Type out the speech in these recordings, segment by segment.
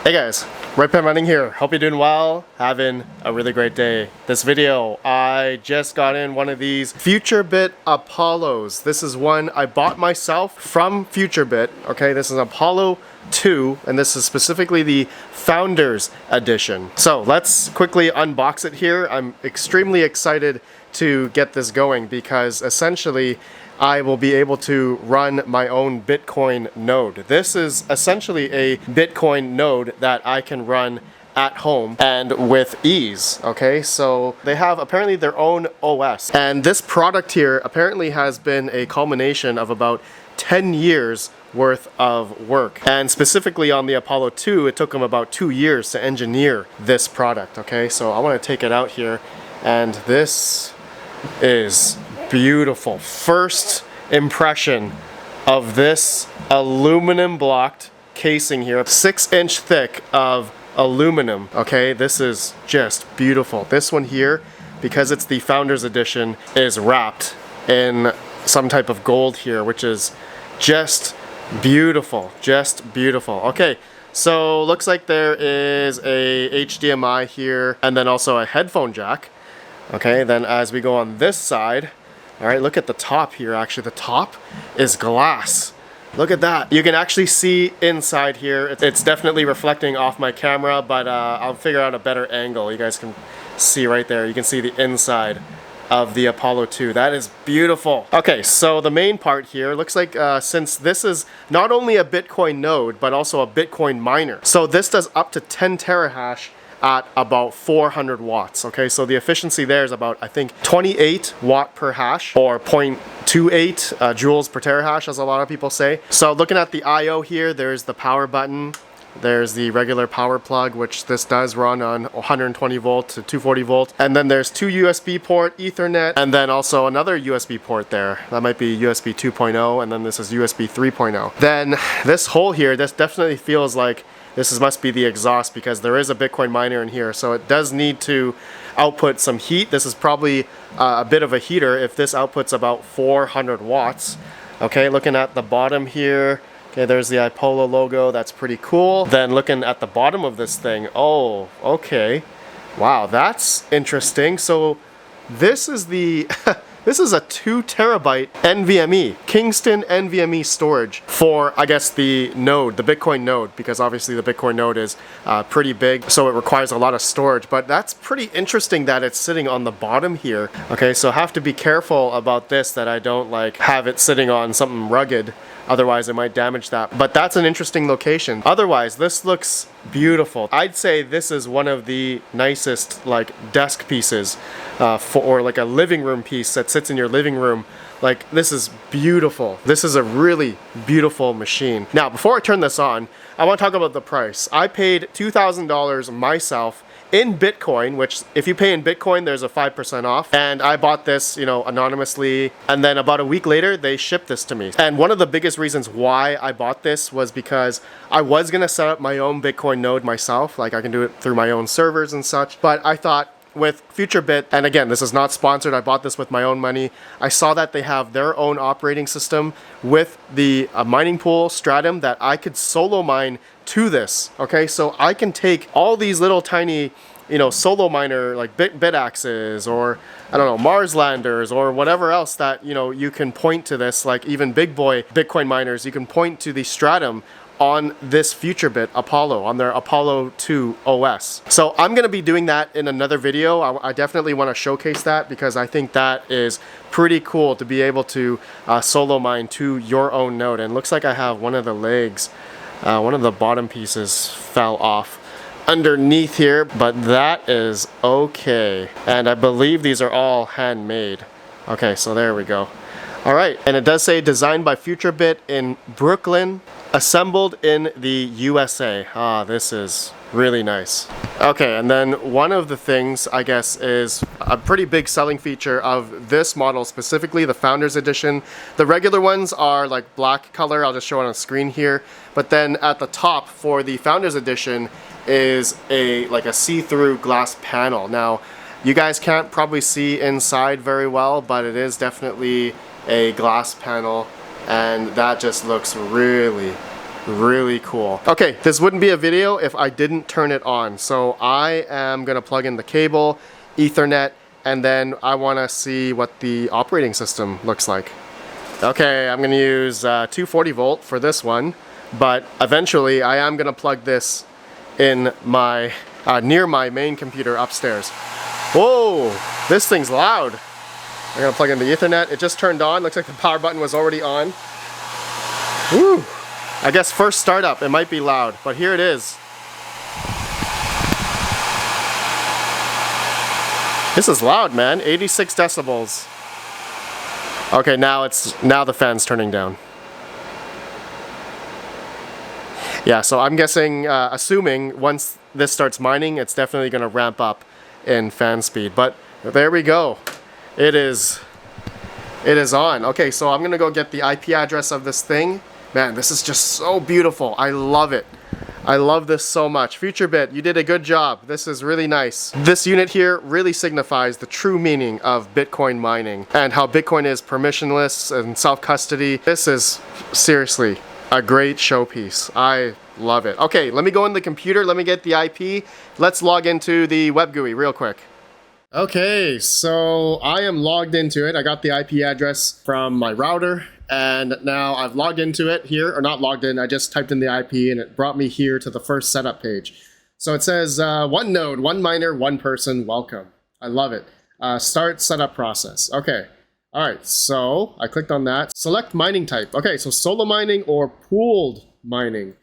Hey guys, RedPandaMining here. Hope you're doing well, having a really great day. This video, I just got in one of these FutureBit Apollos. This is one I bought myself from FutureBit. Okay, this is Apollo 2, and this is specifically the Founders Edition. So let's quickly unbox it here. I'm extremely excited to get this going because essentially I will be able to run my own Bitcoin node. This is essentially a Bitcoin node that I can run at home and with ease. Okay, so they have apparently their own OS, and this product here apparently has been a culmination of about 10 years worth of work, and specifically on the Apollo 2 it took them about 2 years to engineer this product. Okay, so I want to take it out here, and this is beautiful. First impression of this aluminum blocked casing here, 6-inch thick of aluminum. Okay, this is just beautiful. This one here, because it's the Founders Edition, is wrapped in some type of gold here, which is just beautiful, just beautiful. Okay, so looks like there is a HDMI here and then also a headphone jack. Okay, then as we go on this side, all right, look at the top here. Actually, the top is glass. Look at that. You can actually see inside here. It's definitely reflecting off my camera, but I'll figure out a better angle. You guys can see right there. You can see the inside of the Apollo 2. That is beautiful. Okay, so the main part here looks like since this is not only a Bitcoin node, but also a Bitcoin miner. So this does up to 10 terahash at about 400 watts. Okay, so the efficiency there is about, I think, 28 watt per hash, or 0.28 joules per terahash, as a lot of people say. So looking at the I/O here, there's the power button, there's the regular power plug, which this does run on 120 volt to 240 volt, and then there's 2 USB port, Ethernet, and then also another USB port there. That might be USB 2.0, and then this is USB 3.0. Then this hole here, this definitely feels like this must be the exhaust, because there is a Bitcoin miner in here, so it does need to output some heat. This is probably a bit of a heater if this outputs about 400 watts. Okay, looking at the bottom here, okay, there's the Apollo logo. That's pretty cool. Then looking at the bottom of this thing, oh, okay, wow, that's interesting. So this is the this is a 2 terabyte NVMe, Kingston NVMe storage for, I guess, the node, the Bitcoin node, because obviously the Bitcoin node is pretty big, so it requires a lot of storage. But that's pretty interesting that it's sitting on the bottom here. Okay, so have to be careful about this, that I don't like have it sitting on something rugged. Otherwise, it might damage that. But that's an interesting location. Otherwise, this looks beautiful. I'd say this is one of the nicest like desk pieces or like a living room piece that sits in your living room. Like, this is beautiful. This is a really beautiful machine. Now, before I turn this on, I want to talk about the price. I paid $2,000 myself in Bitcoin, which if you pay in Bitcoin, there's a 5% off. And I bought this, you know, anonymously. And then about a week later, they shipped this to me. And one of the biggest reasons why I bought this was because I was going to set up my own Bitcoin node myself. Like, I can do it through my own servers and such. But I thought, with FutureBit, and again, this is not sponsored, I bought this with my own money. I saw that they have their own operating system with the mining pool Stratum that I could solo mine to this. Okay, so I can take all these little tiny, you know, solo miner like bit axes, or I don't know, Marslanders, or whatever else that, you know, you can point to this, like even big boy Bitcoin miners, you can point to the Stratum on this FutureBit Apollo, on their Apollo 2 OS. So I'm going to be doing that in another video. I definitely want to showcase that, because I think that is pretty cool to be able to solo mine to your own node. And it looks like I have one of the legs, one of the bottom pieces fell off underneath here, but that is okay. And I believe these are all handmade. Okay, so there we go. All right, and it does say designed by FutureBit in Brooklyn, assembled in the USA. Ah, this is really nice. Okay, and then one of the things, I guess, is a pretty big selling feature of this model, specifically the Founders Edition. The regular ones are like black color. I'll just show it on the screen here. But then at the top for the Founders Edition is like a see-through glass panel. Now, you guys can't probably see inside very well, but it is definitely a glass panel, and that just looks really, Really cool. Okay, this wouldn't be a video if I didn't turn it on. So I am gonna plug in the cable, Ethernet, and then I wanna see what the operating system looks like. Okay, I'm gonna use 240 volt for this one, but eventually I am gonna plug this in my, near my main computer upstairs. Whoa, this thing's loud. I'm gonna plug in the Ethernet. It just turned on. Looks like the power button was already on. Woo! I guess first startup, it might be loud, but here it is. This is loud, man. 86 decibels. Okay, now the fan's turning down. Yeah, so I'm guessing, assuming once this starts mining, it's definitely gonna ramp up in fan speed. But there we go. It is on. Okay, so I'm gonna go get the IP address of this thing. Man, this is just so beautiful. I love it. I love this so much. FutureBit, you did a good job. This is really nice. This unit here really signifies the true meaning of Bitcoin mining and how Bitcoin is permissionless and self-custody. This is seriously a great showpiece. I love it. Okay, let me go in the computer. Let me get the IP. Let's log into the web GUI real quick. Okay, so I am logged into it. I got the IP address from my router, and now I've logged into it here, or not logged in, I just typed in the IP and it brought me here to the first setup page. So it says, one node, one miner, one person, welcome. I love it. Start setup process. Okay, all right, so I clicked on that. Select mining type. Okay, so solo mining or pooled mining.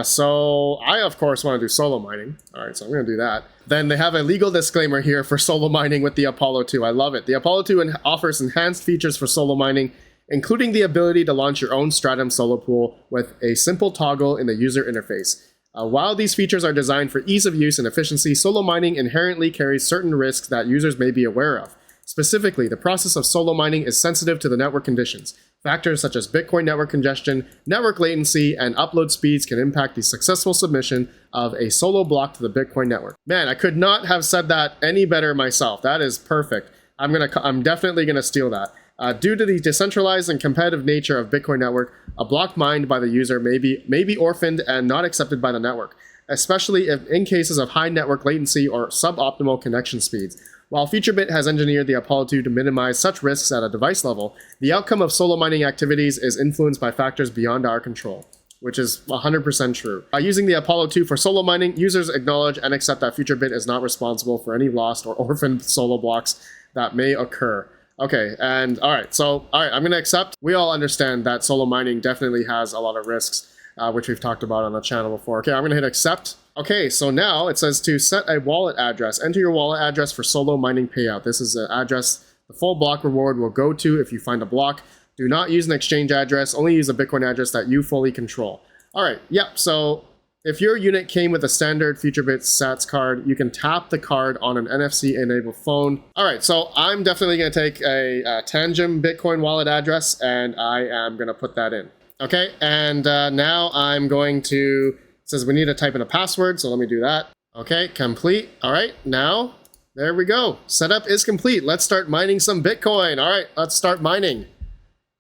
So I of course want to do solo mining. All right, so I'm going to do that. Then they have a legal disclaimer here for solo mining with the Apollo 2. I love it. The Apollo 2 offers enhanced features for solo mining, including the ability to launch your own Stratum solo pool with a simple toggle in the user interface. While these features are designed for ease of use and efficiency, solo mining inherently carries certain risks that users may be aware of. Specifically, the process of solo mining is sensitive to the network conditions. Factors such as Bitcoin network congestion, network latency, and upload speeds can impact the successful submission of a solo block to the Bitcoin network. Man, I could not have said that any better myself. That is perfect. I'm definitely gonna steal that. Due to the decentralized and competitive nature of Bitcoin network, a block mined by the user may be orphaned and not accepted by the network, especially if in cases of high network latency or suboptimal connection speeds. While FutureBit has engineered the Apollo 2 to minimize such risks at a device level, the outcome of solo mining activities is influenced by factors beyond our control, which is 100% true. By using the Apollo 2 for solo mining, users acknowledge and accept that FutureBit is not responsible for any lost or orphaned solo blocks that may occur. Okay, and alright, I'm gonna accept. We all understand that solo mining definitely has a lot of risks, which we've talked about on the channel before. Okay, I'm gonna hit accept. Okay, so now it says to set a wallet address. Enter your wallet address for solo mining payout. This is the address the full block reward will go to if you find a block. Do not use an exchange address, only use a Bitcoin address that you fully control. Alright, yep, so if your unit came with a standard FutureBit Sats card, you can tap the card on an NFC-enabled phone. Alright, so I'm definitely going to take a Tangem Bitcoin wallet address, and I am going to put that in. Okay, and now I'm going to, it says we need to type in a password, so let me do that. Okay, complete. Alright, now, there we go. Setup is complete. Let's start mining some Bitcoin. Alright, let's start mining.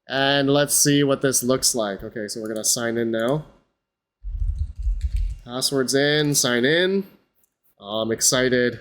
And let's see what this looks like. Okay, so we're going to sign in now. Password's in, sign in. Oh, I'm excited.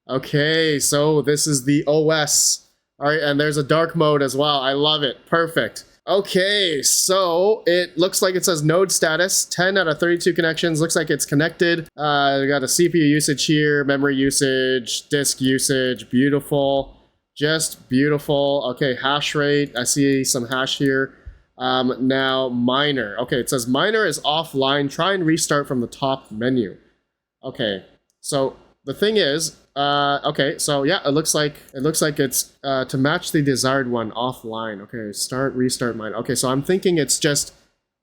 Okay, so this is the OS. All right, and there's a dark mode as well. I love it. Perfect. Okay, so it looks like it says node status, 10 out of 32 connections. Looks like it's connected. We got a CPU usage here, memory usage, disk usage. Beautiful. Just beautiful. Okay, hash rate. I see some hash here. Now miner. Okay, it says miner is offline. Try and restart from the top menu. Okay, so the thing is, okay, so yeah, it looks like it's to match the desired one offline. Okay, start, restart miner. Okay, so I'm thinking it's just,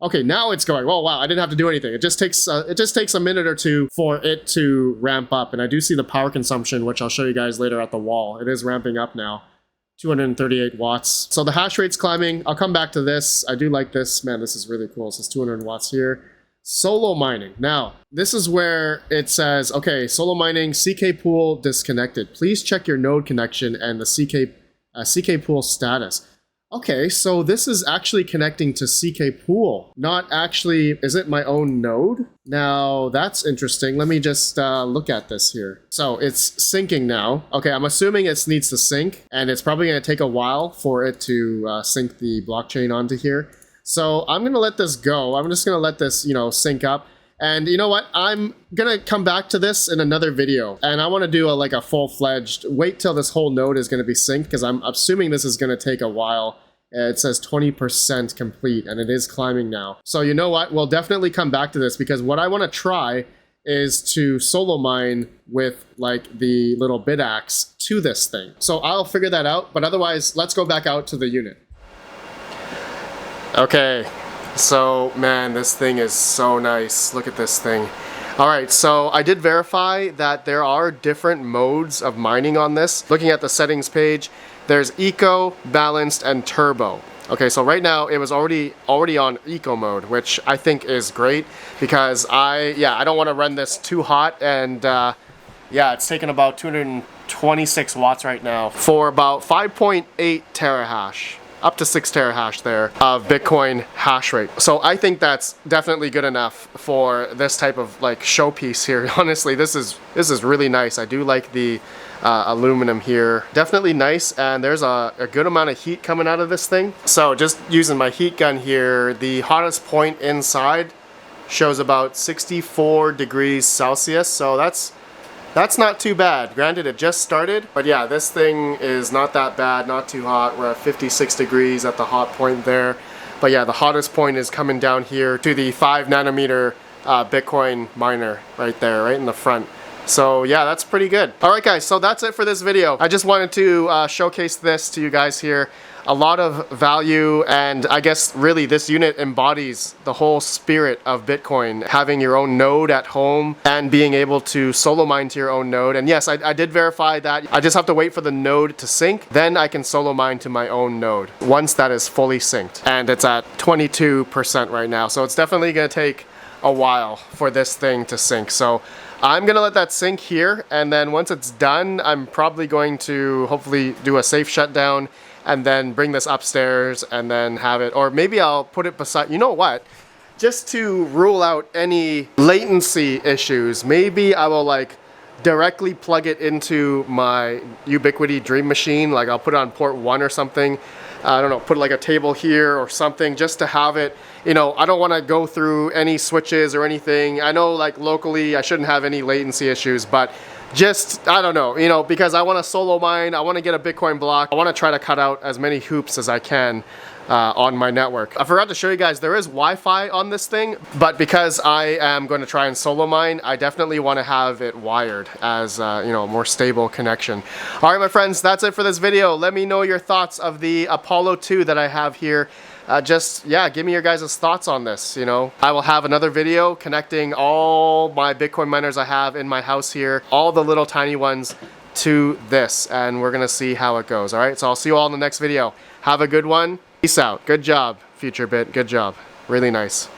okay, now it's going. Oh wow, I didn't have to do anything. It just takes a minute or two for it to ramp up, and I do see the power consumption, which I'll show you guys later at the wall. It is ramping up now. 238 watts. So the hash rate's climbing. I'll come back to this. I do like this. Man, this is really cool. It says 200 watts here. Solo mining. Now, this is where it says, okay, solo mining, CK pool disconnected. Please check your node connection and the CK pool status. Okay, so this is actually connecting to CK Pool, not actually, is it my own node? Now, that's interesting. Let me just look at this here. So it's syncing now. Okay, I'm assuming it needs to sync, and it's probably going to take a while for it to sync the blockchain onto here. So I'm going to let this go. I'm just going to let this, sync up. And you know what? I'm gonna come back to this in another video, and I want to do a full-fledged wait till this whole node is going to be synced, because I'm assuming this is going to take a while. It says 20% complete, and it is climbing now. So you know what? We'll definitely come back to this, because what I want to try is to solo mine with the little bit axe to this thing. So I'll figure that out, but otherwise, let's go back out to the unit. Okay. So, man, this thing is so nice. Look at this thing. All right, so I did verify that there are different modes of mining on this. Looking at the settings page, there's Eco, Balanced, and Turbo. Okay, so right now it was already on Eco mode, which I think is great, because I don't want to run this too hot, and yeah, it's taking about 226 watts right now for about 5.8 terahash. Up to 6 terahash there of Bitcoin hash rate. So I think that's definitely good enough for this type of showpiece here. Honestly, this is really nice. I do like the aluminum here. Definitely nice, and there's a good amount of heat coming out of this thing. So just using my heat gun here, the hottest point inside shows about 64 degrees Celsius. So that's not too bad. Granted, it just started, but yeah, this thing is not that bad, not too hot. We're at 56 degrees at the hot point there. But yeah, the hottest point is coming down here to the 5 nanometer Bitcoin miner right there, right in the front. So yeah, that's pretty good. All right, guys, so that's it for this video. I just wanted to showcase this to you guys here. A lot of value, and I guess really this unit embodies the whole spirit of Bitcoin, having your own node at home and being able to solo mine to your own node. And yes, I did verify that. I just have to wait for the node to sync, then I can solo mine to my own node once that is fully synced. And it's at 22% right now, so it's definitely going to take a while for this thing to sync. So I'm gonna let that sync here, and then once it's done, I'm probably going to hopefully do a safe shutdown and then bring this upstairs and then have it, or maybe I'll put it beside, you know what? Just to rule out any latency issues, maybe I will directly plug it into my Ubiquiti Dream Machine. I'll put it on port 1 or something. I don't know, put a table here or something just to have it. I don't want to go through any switches or anything. I know locally I shouldn't have any latency issues, but just, I don't know, because I want to solo mine, I want to get a Bitcoin block. I want to try to cut out as many hoops as I can on my network. I forgot to show you guys, there is Wi-Fi on this thing, but because I am going to try and solo mine, I definitely want to have it wired as, a more stable connection. All right, my friends, that's it for this video. Let me know your thoughts of the Apollo 2 that I have here. Give me your guys' thoughts on this. I will have another video connecting all my Bitcoin miners I have in my house here, all the little tiny ones, to this, and we're gonna see how it goes. All right, so I'll see you all in the next video. Have a good one. Peace out. Good job, FutureBit. Good job. Really nice.